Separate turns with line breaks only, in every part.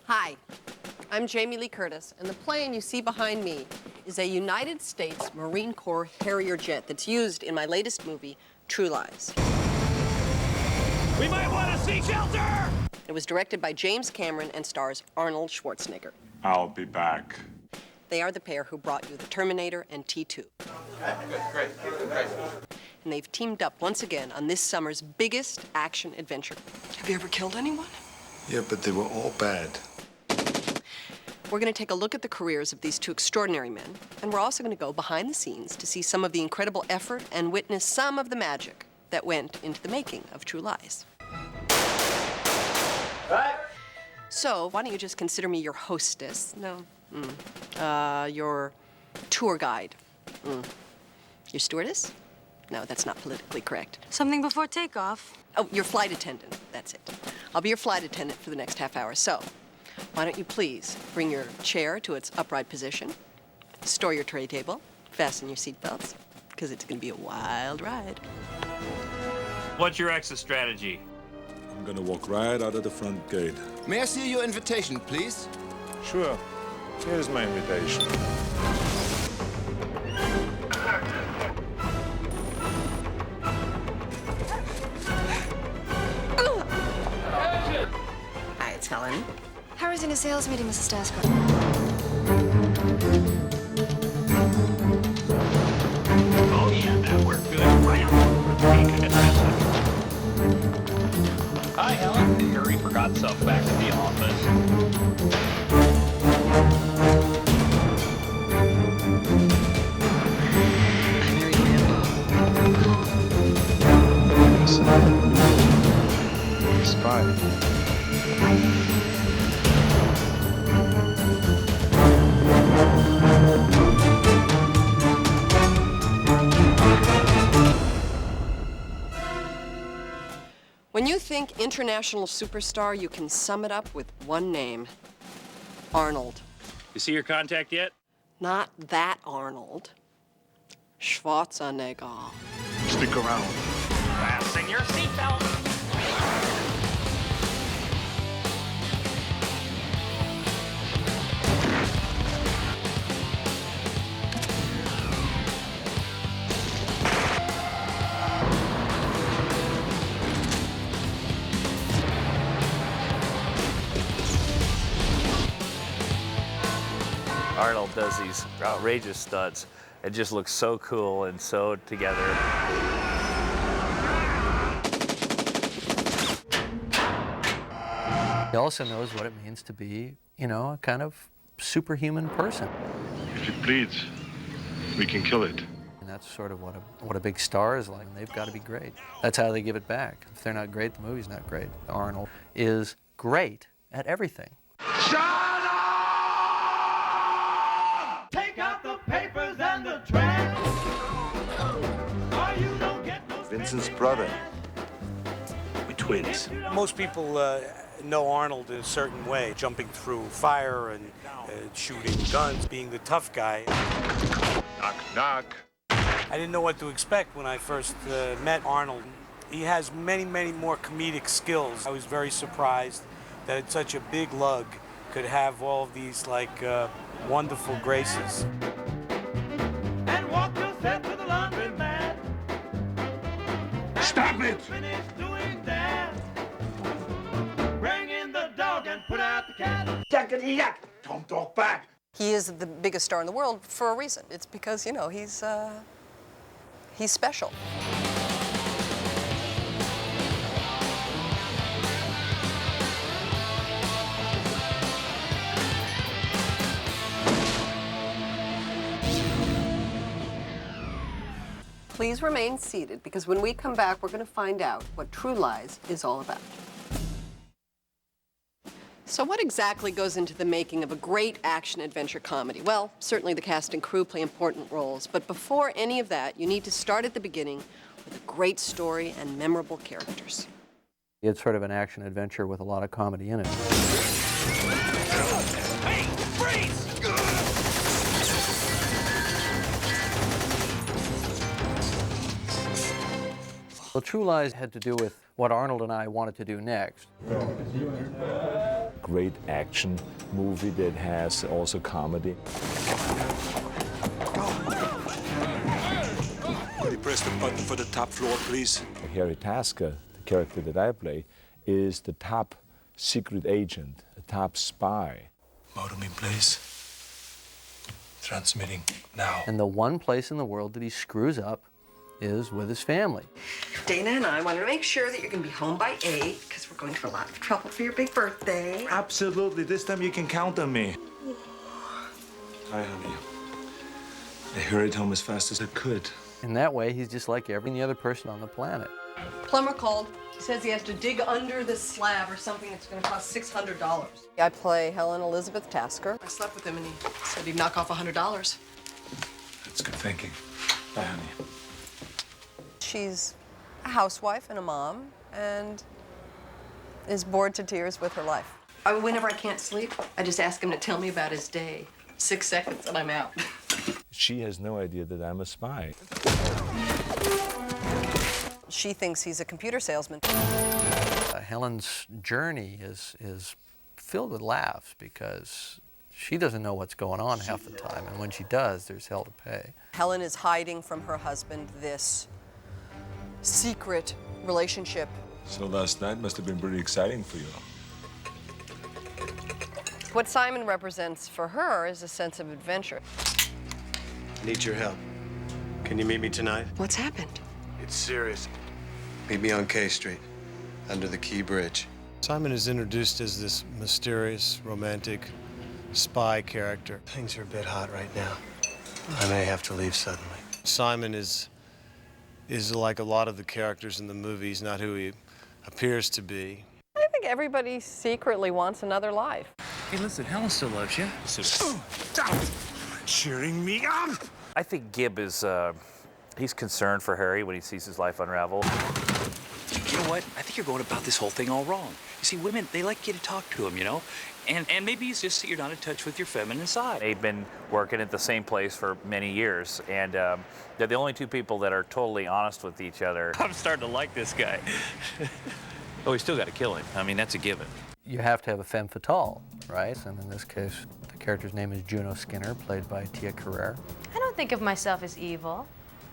Hi, I'm Jamie Lee Kёrtis, and the plane you see behind me is a United States Marine Corps Harrier jet that's used in my latest movie, True Lies.
We might want to seek shelter!
It was directed by James Cameron and stars Arnold Schwarzenegger.
I'll be back.
They are the pair who brought you The Terminator and T2.
Great.
And they've teamed up once again on this summer's biggest action adventure. Have you ever killed anyone?
Yeah, but they were all bad.
We're going to take a look at the careers of these two extraordinary men, and we're also going to go behind the scenes to see some of the incredible effort and witness some of the magic that went into the making of True Lies.
Right.
So, why don't you just consider me your hostess? No. Your tour guide. Your stewardess? No, that's not politically correct.
Something before takeoff.
Oh, your flight attendant. That's it. I'll be your flight attendant for the next half hour. So, why don't you please bring your chair to its upright position, store your tray table, fasten your seatbelts, because it's going to be a wild ride.
What's your exit strategy?
I'm gonna walk right out of the front gate.
May I see your invitation, please?
Sure. Here's my invitation.
Hi, it's Helen.
Harry's in a sales meeting, Mrs. Stasker.
Oh, yeah, that worked good. Right on. Hi, Helen. Harry forgot stuff back at the office.
Spy.
When you think international superstar, you can sum it up with one name. Arnold.
You see your contact yet?
Not that Arnold. Schwarzenegger.
Stick around.
Fasten your seatbelt.
Arnold does these outrageous stunts. It just looks so cool and so together.
He also knows what it means to be, you know, a kind of superhuman person.
If it bleeds, we can kill it.
And that's sort of what a big star is like. They've got to be great. That's how they give it back. If they're not great, the movie's not great. Arnold is great at everything.
Shut up! Take out the papers and the trash. Or you don't get no
Vincent's brother.
We're twins.
Most people know Arnold in a certain way, jumping through fire and shooting guns, being the tough guy.
Knock, knock.
I didn't know what to expect when I first met Arnold. He has many, many more comedic skills. I was very surprised that such a big lug could have all of these, wonderful graces.
and walk yourself to the laundromat.
Stop it!
Finish doing that. Bring in the dog and put out the cat.
Yuck! Don't talk back!
He is the biggest star in the world for a reason. It's because, you know, he's special. Please remain seated, because when we come back, we're going to find out what True Lies is all about. So what exactly goes into the making of a great action-adventure comedy? Well, certainly the cast and crew play important roles, but before any of that, you need to start at the beginning with a great story and memorable characters.
It's sort of an action-adventure with a lot of comedy in it.
Hey, freeze!
Well, True Lies had to do with what Arnold and I wanted to do next.
great action movie that has also comedy.
Could you press the button for the top floor, please?
Harry Tasker, the character that I play, is the top secret agent, a top spy.
Modem in place. Transmitting now.
And the one place in the world that he screws up is with his family.
Dana and I wanted to make sure that you're going to be home by 8 because we're going to a lot of trouble for your big birthday.
Absolutely. This time you can count on me. Hi, honey. I hurried home as fast as I could.
In that way, he's just like every other person on the planet.
Plumber called. He says he has to dig under this slab or something that's going to cost $600. I play Helen Elizabeth Tasker. I slept with him and he said he'd knock off $100.
That's good thinking. Bye, honey.
She's a housewife and a mom and is bored to tears with her life. Whenever I can't sleep, I just ask him to tell me about his day. 6 seconds and I'm out.
She has no idea that I'm a spy.
She thinks he's a computer salesman.
Helen's journey is filled with laughs because she doesn't know what's going on half the time, and when she does, there's hell to pay.
Helen is hiding from her husband this secret relationship.
So last night must have been pretty exciting for you.
What Simon represents for her is a sense of adventure.
Need your help. Can you meet me tonight?
What's happened?
It's serious. Meet me on K Street, under the Key Bridge. Simon is introduced as this mysterious, romantic spy character. Things are a bit hot right now. I may have to leave suddenly. Simon is like a lot of the characters in the movie. He's not who he appears to be.
I think everybody secretly wants another life.
Hey, listen, Helen still loves you.
Stop cheering me up!
I think Gibb is, he's concerned for Harry when he sees his life unravel.
You know what? I think you're going about this whole thing all wrong. You see, women, they like you to talk to them, you know? And maybe it's just that you're not in touch with your feminine side.
They've been working at the same place for many years, and they're the only two people that are totally honest with each other. I'm starting to like this guy. Oh, we still got to kill him. I mean, that's a given.
You have to have a femme fatale, right? And in this case, the character's name is Juno Skinner, played by Tia Carrere.
I don't think of myself as evil.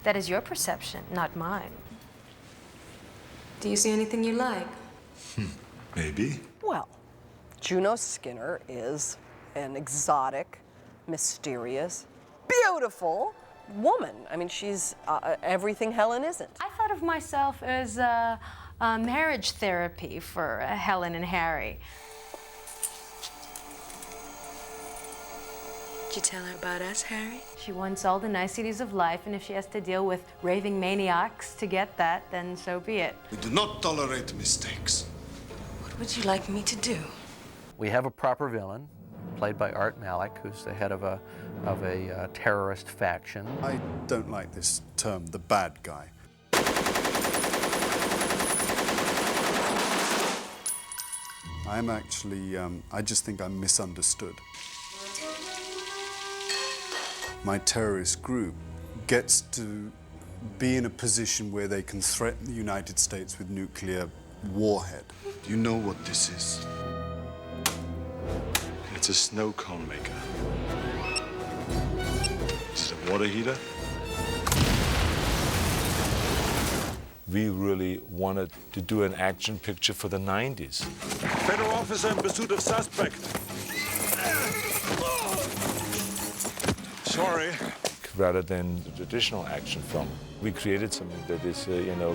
That is your perception, not mine. Do you see anything you like?
Maybe.
Well, Juno Skinner is an exotic, mysterious, beautiful woman. I mean, she's everything Helen isn't.
I thought of myself as marriage therapy for Helen and Harry.
Did you tell her about us, Harry?
She wants all the niceties of life, and if she has to deal with raving maniacs to get that, then so be it.
We do not tolerate mistakes.
What would you like me to do?
We have a proper villain, played by Art Malik, who's the head of a terrorist faction.
I don't like this term, the bad guy. I'm actually, I just think I'm misunderstood. My terrorist group gets to be in a position where they can threaten the United States with nuclear warhead.
Do you know what this is? It's a snow cone maker. Is it a water heater?
We really wanted to do an action picture for the 90s.
Federal officer in pursuit of suspect. Sorry.
Rather than the traditional action film. We created something that is,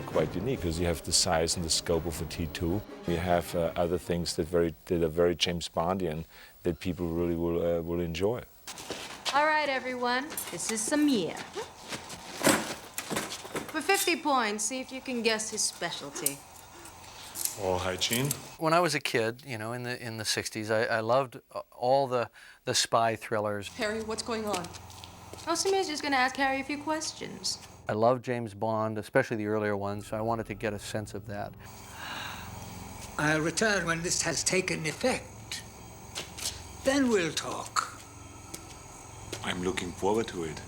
quite unique because you have the size and the scope of a T2. You have other things that are very James Bondian that people really will enjoy.
All right, everyone, this is Samir. For 50 points, see if you can guess his specialty.
Oral hygiene.
When I was a kid, in the 60s, I loved all the spy thrillers.
Harry, what's going on?
Oh, Samir's just gonna ask Harry a few questions.
I love James Bond, especially the earlier ones, so I wanted to get a sense of that.
I'll return when this has taken effect. Then we'll talk.
I'm looking forward to it.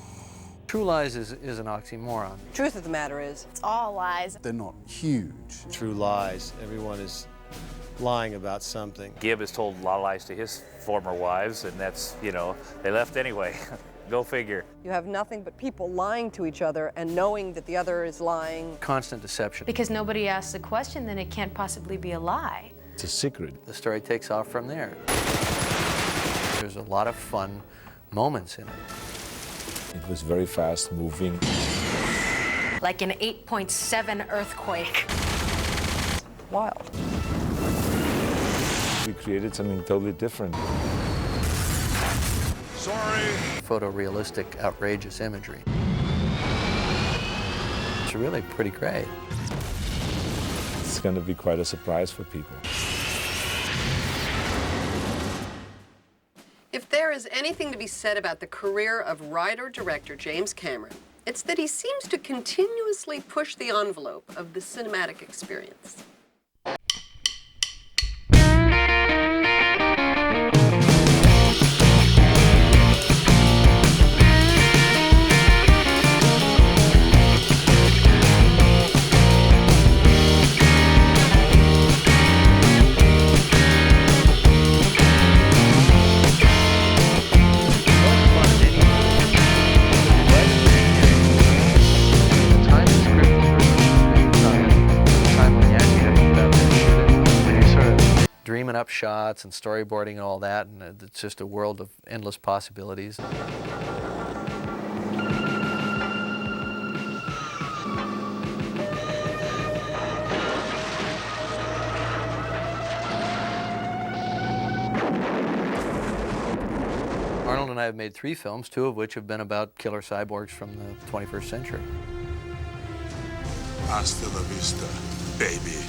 True Lies is an oxymoron.
Truth of the matter is,
It's all lies.
They're not huge.
True Lies. Everyone is lying about something.
Gibb has told a lot of lies to his former wives, and that's, you know, they left anyway. Go figure.
You have nothing but people lying to each other and knowing that the other is lying.
Constant deception.
Because nobody asks the question, then it can't possibly be a lie.
It's a secret.
The story takes off from there. There's a lot of fun moments in it.
It was very fast moving.
Like an 8.7 earthquake.
Wild.
We created something totally different.
Sorry.
Photorealistic, outrageous imagery. It's really pretty great.
It's going to be quite a surprise for people.
If there is anything to be said about the career of writer-director James Cameron, it's that he seems to continuously push the envelope of the cinematic experience.
Dreaming up shots and storyboarding and all that, and it's just a world of endless possibilities. Arnold and I have made 3 films, 2 of which have been about killer cyborgs from the 21st century.
Hasta la vista, baby.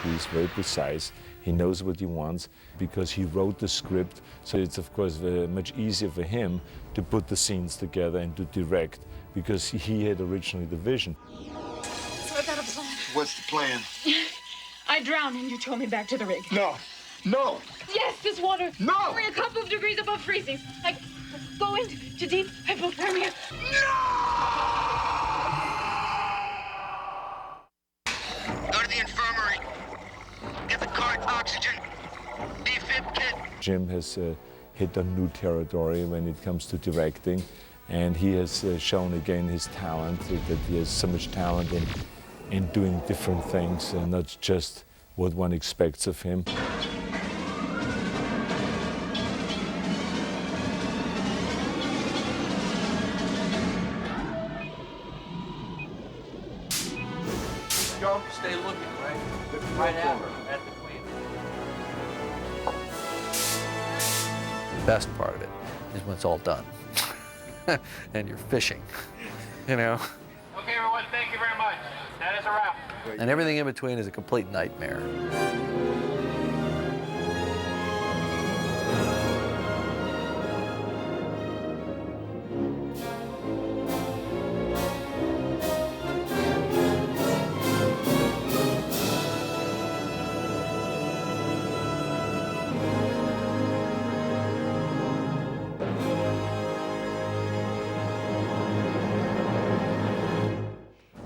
He's very precise. He knows what he wants because he wrote the script. So it's, of course, much easier for him to put the scenes together and to direct because he had originally the vision.
So I've got a plan.
What's the plan?
I drown and you tow me back to the rig.
No. No.
Yes, this water.
No.
Only a couple of degrees above freezing. I go into deep hypothermia.
Go to the infirmary. Get the car's oxygen. Defib kit.
Jim has hit a new territory when it comes to directing, and he has shown again his talent, that he has so much talent in doing different things and not just what one expects of him.
Don't stay looking right at her, at the queen. The best part of it is when it's all done and you're fishing, you know.
Okay, everyone, thank you very much. That is a wrap.
And everything in between is a complete nightmare.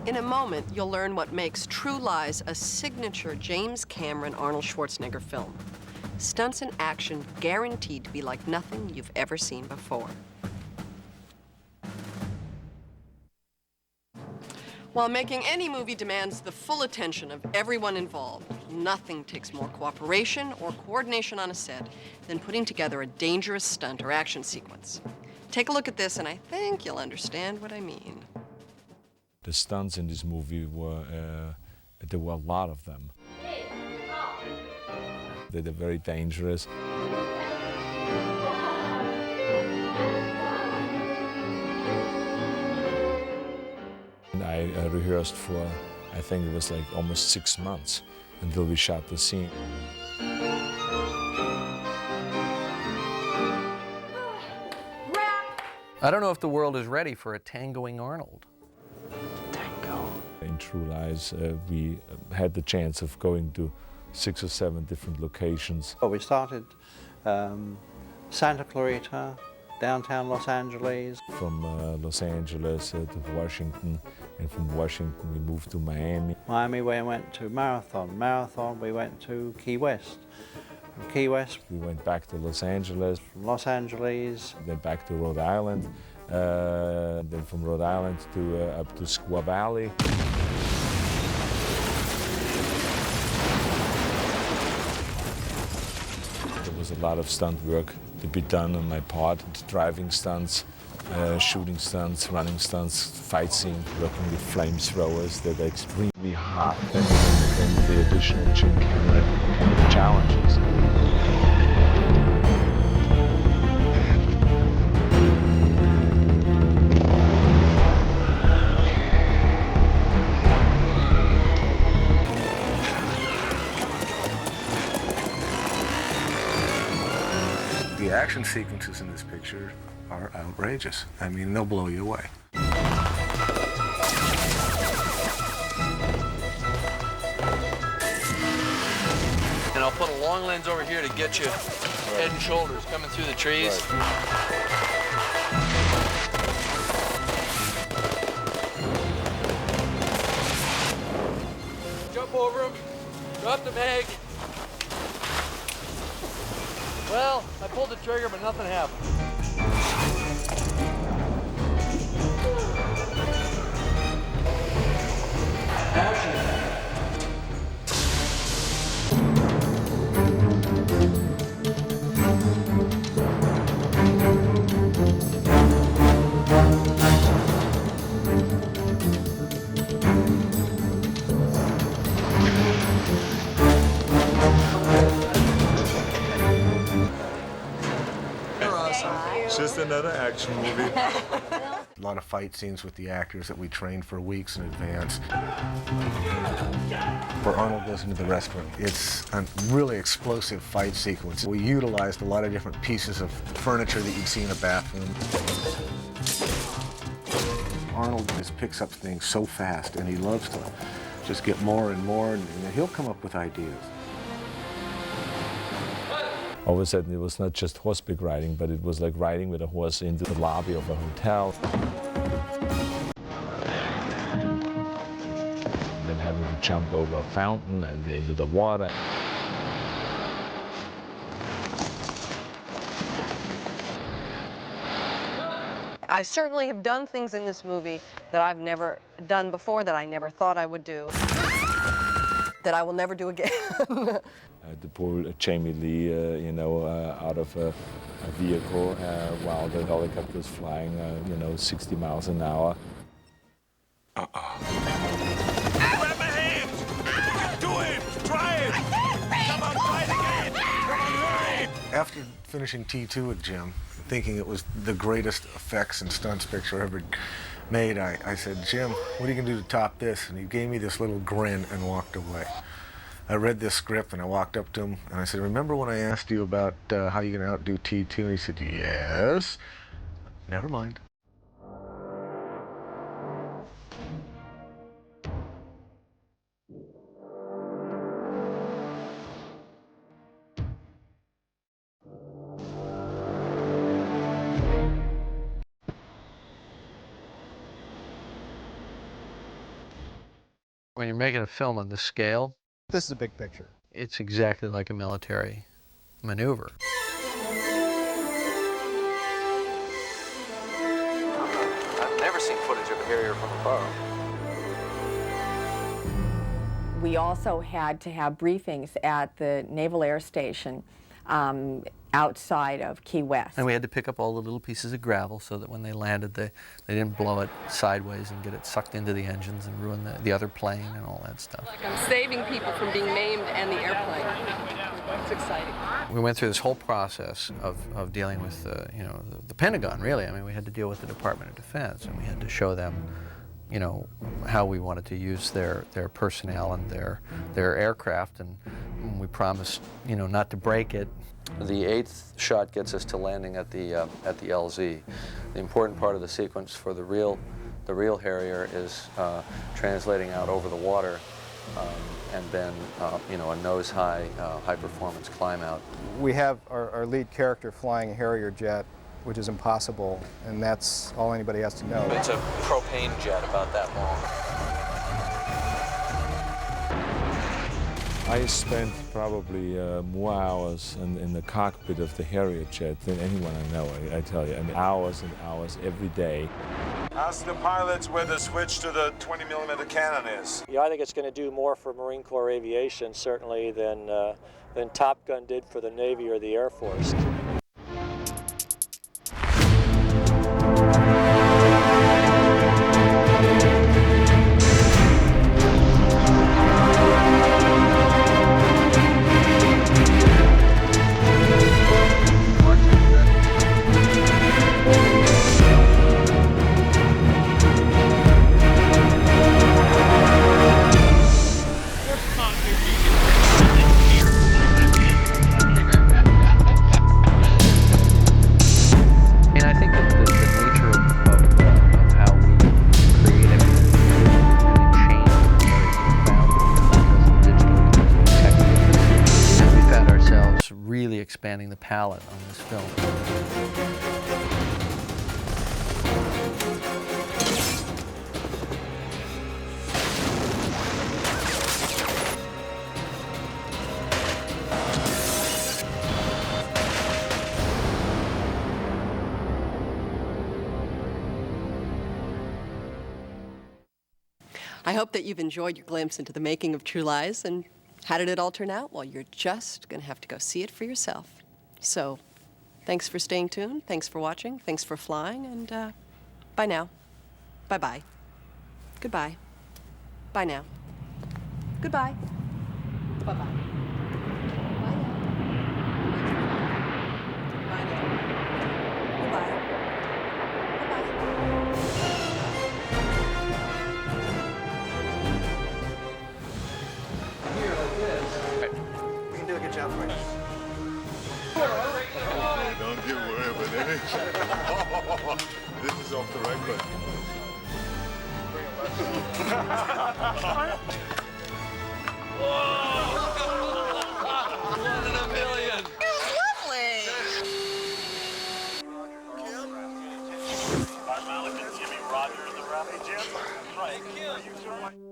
In a moment, you'll learn what makes True Lies a signature James Cameron Arnold Schwarzenegger film. Stunts and action guaranteed to be like nothing you've ever seen before. While making any movie demands the full attention of everyone involved, nothing takes more cooperation or coordination on a set than putting together a dangerous stunt or action sequence. Take a look at this and I think you'll understand what I mean.
The stunts in this movie were, there were a lot of them. They're very dangerous. And I rehearsed for, I think it was like almost 6 months until we shot the scene.
I don't know if the world is ready for a tangoing Arnold.
In True Lies, we had the chance of going to 6 or 7 different locations.
We started Santa Clarita,
downtown Los Angeles.
From Los Angeles to Washington, and from Washington we moved to Miami.
Miami, we went to Marathon. Marathon, we went to Key West. From Key West,
we went back to Los Angeles.
From Los Angeles,
then back to Rhode Island. Then from Rhode Island to up to Squaw Valley. There was a lot of stunt work to be done on my part, driving stunts, shooting stunts, running stunts, fight scenes, working with flamethrowers that are extremely hot, and the additional Jim Cameron challenges.
The action sequences in this picture are outrageous. I mean, they'll blow you away.
And I'll put a long lens over here to get you head and shoulders coming through the trees. Jump over him, drop the mag. Well, I pulled the trigger, but nothing happened.
It's just another action movie.
A lot of fight scenes with the actors that we trained for weeks in advance. Where Arnold goes into the restroom, it's a really explosive fight sequence. We utilized a lot of different pieces of furniture that you'd see in a bathroom. Arnold just picks up things so fast, and he loves to just get more and more, and he'll come up with ideas.
All of a sudden, it was not just horseback riding, but it was like riding with a horse into the lobby of a hotel. Then having to jump over a fountain and into the water.
I certainly have done things in this movie that I've never done before, that I never thought I would do, that I will never do again.
To pull Jamie Lee, out of a vehicle while the helicopter is flying, 60 miles an hour.
Grab my hands! Do it! Try it! Come on, try it again! Come on, hurry!
After finishing T2 with Jim, thinking it was the greatest effects and stunts picture ever made, I said, Jim, what are you going to do to top this? And he gave me this little grin and walked away. I read this script and I walked up to him and I said, remember when I asked you about how you're going to outdo T2? And he said, yes. Never mind.
When you're making a film on this scale,
this is a big picture.
It's exactly like a military maneuver.
I've never seen footage of a Harrier from above.
We also had to have briefings at the Naval Air Station outside of Key West.
And we had to pick up all the little pieces of gravel so that when they landed, they didn't blow it sideways and get it sucked into the engines and ruin the other plane and all that stuff.
Like I'm saving people from being maimed and the airplane. It's exciting.
We went through this whole process of dealing with the Pentagon, really. I mean, we had to deal with the Department of Defense, and we had to show them how we wanted to use their personnel and their aircraft, and we promised, not to break it. The 8th shot gets us to landing at the LZ. The important part of the sequence for the real Harrier is translating out over the water, and then a nose-high, high-performance climb out.
We have our lead character flying a Harrier jet
which is impossible, and that's all anybody has to know.
It's a propane jet about that long.
I spent probably more hours in the cockpit of the Harrier jet than anyone I know, I tell you. I mean, hours and hours every day.
Ask the pilots where the switch to the 20mm cannon is.
Yeah, I think it's going to do more for Marine Corps aviation, certainly, than Top Gun did for the Navy or the Air Force.
Really expanding the palette on this film.
I hope that you've enjoyed your glimpse into the making of True Lies, and how did it all turn out? Well, you're just going to have to go see it for yourself. So, thanks for staying tuned, thanks for watching, thanks for flying, and bye now. Bye-bye. Goodbye. Bye now. Goodbye. Bye-bye.
We can do a good job for you.
Don't you worry about anything. This is off the record.
One in a million.
Jimmy Roger and the Rally Jim. Right.